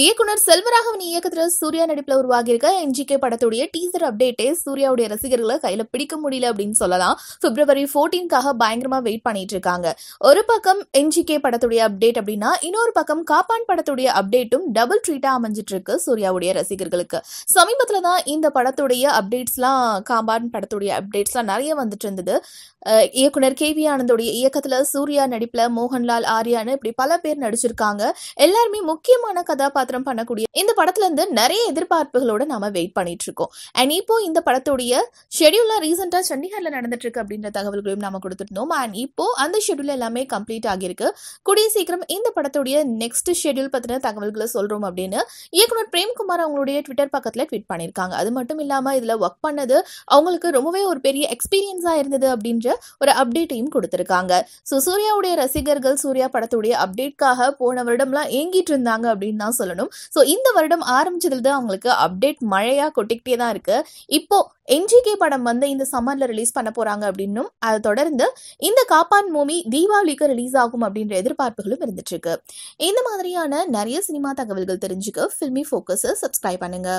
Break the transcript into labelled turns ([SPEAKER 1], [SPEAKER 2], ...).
[SPEAKER 1] இயக்குனர் செல்வராகவன் இயக்கத்துல சூர்யா நடிப்புல உருவாகியிருக்க என்ஜிகே படத்துடைய டீசர் அப்டேட்டே சூர்யாவுடைய ரசிகர்களை கையில பிடிக்க முடியல அப்படின்னு சொல்லலாம். பிப்ரவரி 14க்காக பயங்கரமா வெயிட் பண்ணிட்டு இருக்காங்க. ஒரு பக்கம் என்ஜிகே படத்துடைய அப்டேட் அப்படின்னா, இன்னொரு பக்கம் காப்பான் படத்துடைய அப்டேட்டும் டபுள் ட்ரீட்டா அமைஞ்சிட்டு இருக்கு சூர்யாவுடைய ரசிகர்களுக்கு. சமீபத்துல தான் இந்த படத்துடைய அப்டேட்ஸ்லாம், காப்பான் படத்துடைய அப்டேட்ஸ்லாம் நிறைய வந்துட்டு இருந்தது. இயக்குனர் கேவி ஆனந்தோடைய இயக்கத்துல சூர்யா நடிப்புல மோகன்லால், ஆர்யான்னு இப்படி பல பேர் நடிச்சிருக்காங்க. எல்லாருமே முக்கியமான கதாபாத்திரம் பண்ணக்கூடிய இந்த படத்துல இருந்து நிறைய எதிர்பார்ப்புகளோட நாம வெயிட் பண்ணிட்டு இருக்கோம். அண்ட் இப்போ இந்த படத்துடைய ஷெடியூல்லாம் ரீசெண்டா சண்டிகர்ல நடந்துட்டு இருக்கு அப்படின்ற தகவல்களையும் நாம கொடுத்துருந்தோம். அண்ட் இப்போ அந்த ஷெடியூல் எல்லாமே கம்ப்ளீட் ஆகியிருக்கு. கூடிய சீக்கிரம் இந்த படத்துடைய நெக்ஸ்ட் ஷெடியூல் பத்தின தகவல்களை சொல்றோம் அப்படின்னு இயக்குனர் பிரேம்குமார் அவங்களுடைய ட்விட்டர் பக்கத்துல ட்வீட் பண்ணியிருக்காங்க. அது மட்டும் இல்லாம இதுல ஒர்க் பண்ணது அவங்களுக்கு ரொம்பவே ஒரு பெரிய எக்ஸ்பீரியன்ஸா இருந்தது அப்படின்ற ஒரு அப்டேட்டையும் கொடுத்திருக்காங்க. சூர்யாவுடைய ரசிகர்கள் சூர்யா படத்துடைய அப்டேட்காக போன வருடம்லாம் ஏங்கிட்டு இருந்தாங்க அப்படின்னு தான் சொல்லணும். இந்த வருடம் ஆரம்பிச்சதுல தான் அவங்களுக்கு அப்டேட் மழையா கொட்டிக்கிட்டே தான் இருக்கு. இப்போ என்ஜிகே படம் வந்து இந்த சம்மர்ல ரிலீஸ் பண்ண போறாங்க அப்படின்னும், அதை தொடர்ந்து இந்த காப்பான் மூவி தீபாவளிக்கு ரிலீஸ் ஆகும் அப்படின்ற எதிர்பார்ப்புகளும் இருந்துட்டு இருக்கு. இந்த மாதிரியான நிறைய சினிமா தகவல்கள் தெரிஞ்சுக்க ஃபில்மி ஃபோக்கஸை சப்ஸ்கிரைப் பண்ணுங்க.